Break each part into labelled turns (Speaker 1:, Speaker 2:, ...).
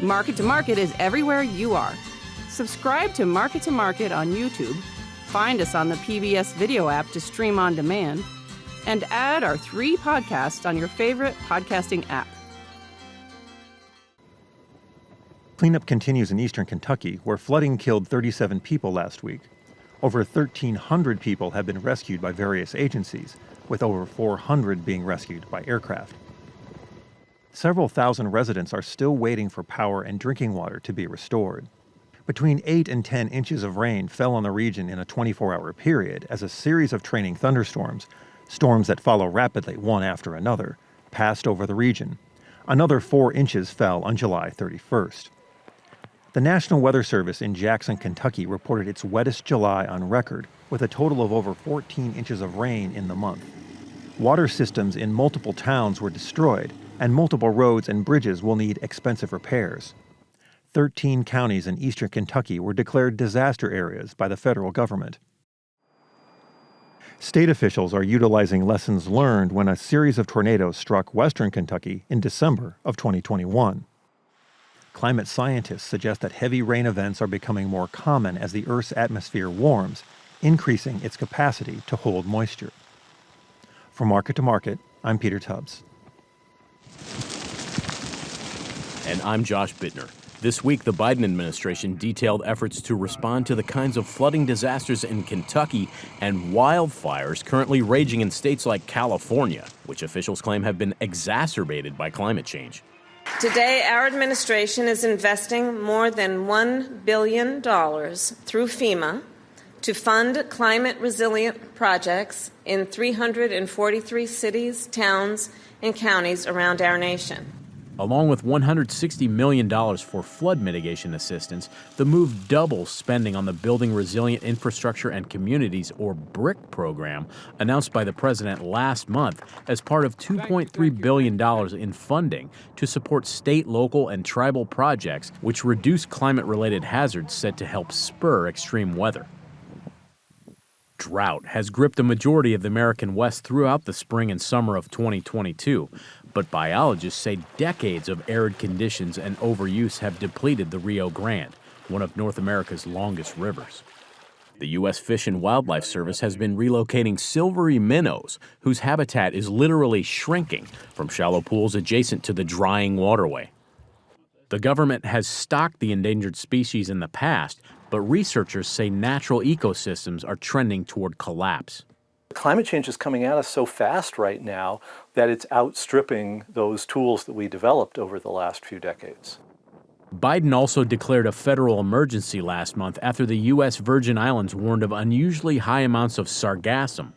Speaker 1: Market to Market is everywhere you are. Subscribe to Market on YouTube, find us on the PBS video app to stream on demand, and add our 3 podcasts on your favorite podcasting app.
Speaker 2: Cleanup continues in eastern Kentucky, where flooding killed 37 people last week. Over 1,300 people have been rescued by various agencies, with over 400 being rescued by aircraft. Several thousand residents are still waiting for power and drinking water to be restored. Between 8 and 10 inches of rain fell on the region in a 24-hour period as a series of training thunderstorms, storms that follow rapidly one after another, passed over the region. Another 4 inches fell on July 31st. The National Weather Service in Jackson, Kentucky reported its wettest July on record, with a total of over 14 inches of rain in the month. Water systems in multiple towns were destroyed, and multiple roads and bridges will need expensive repairs. 13 counties in eastern Kentucky were declared disaster areas by the federal government. State officials are utilizing lessons learned when a series of tornadoes struck western Kentucky in December of 2021. Climate scientists suggest that heavy rain events are becoming more common as the Earth's atmosphere warms, increasing its capacity to hold moisture. For Market to Market, I'm Peter Tubbs.
Speaker 3: And I'm Josh Bittner. This week, the Biden administration detailed efforts to respond to the kinds of flooding disasters in Kentucky and wildfires currently raging in states like California, which officials claim have been exacerbated by climate change.
Speaker 4: Today, our administration is investing more than $1 billion through FEMA to fund climate-resilient projects in 343 cities, towns, and counties around our nation.
Speaker 3: Along with $160 million for flood mitigation assistance, the move doubles spending on the Building Resilient Infrastructure and Communities, or BRIC program, announced by the president last month as part of $2.3 billion in funding to support state, local, and tribal projects which reduce climate-related hazards said to help spur extreme weather. Drought has gripped a majority of the American West throughout the spring and summer of 2022, but biologists say decades of arid conditions and overuse have depleted the Rio Grande, one of North America's longest rivers. The U.S. Fish and Wildlife Service has been relocating silvery minnows, whose habitat is literally shrinking from shallow pools adjacent to the drying waterway. The government has stocked the endangered species in the past, but researchers say natural ecosystems are trending toward collapse.
Speaker 5: Climate change is coming at us so fast right now that it's outstripping those tools that we developed over the last few decades.
Speaker 3: Biden also declared a federal emergency last month after the U.S. Virgin Islands warned of unusually high amounts of sargassum,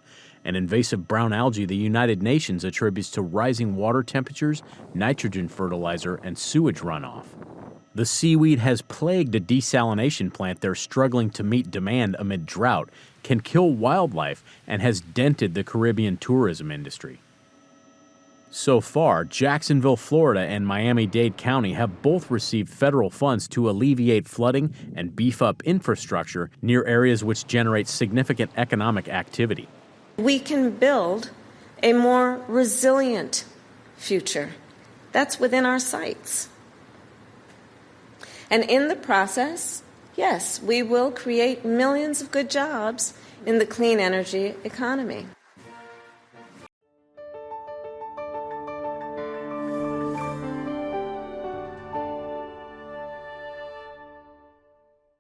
Speaker 3: an invasive brown algae the United Nations attributes to rising water temperatures, nitrogen fertilizer, and sewage runoff. The seaweed has plagued a desalination plant they're struggling to meet demand amid drought, can kill wildlife, and has dented the Caribbean tourism industry. So far, Jacksonville, Florida, and Miami-Dade County have both received federal funds to alleviate flooding and beef up infrastructure near areas which generate significant economic activity.
Speaker 4: We can build a more resilient future. That's within our sights. And in the process, yes, we will create millions of good jobs in the clean energy economy.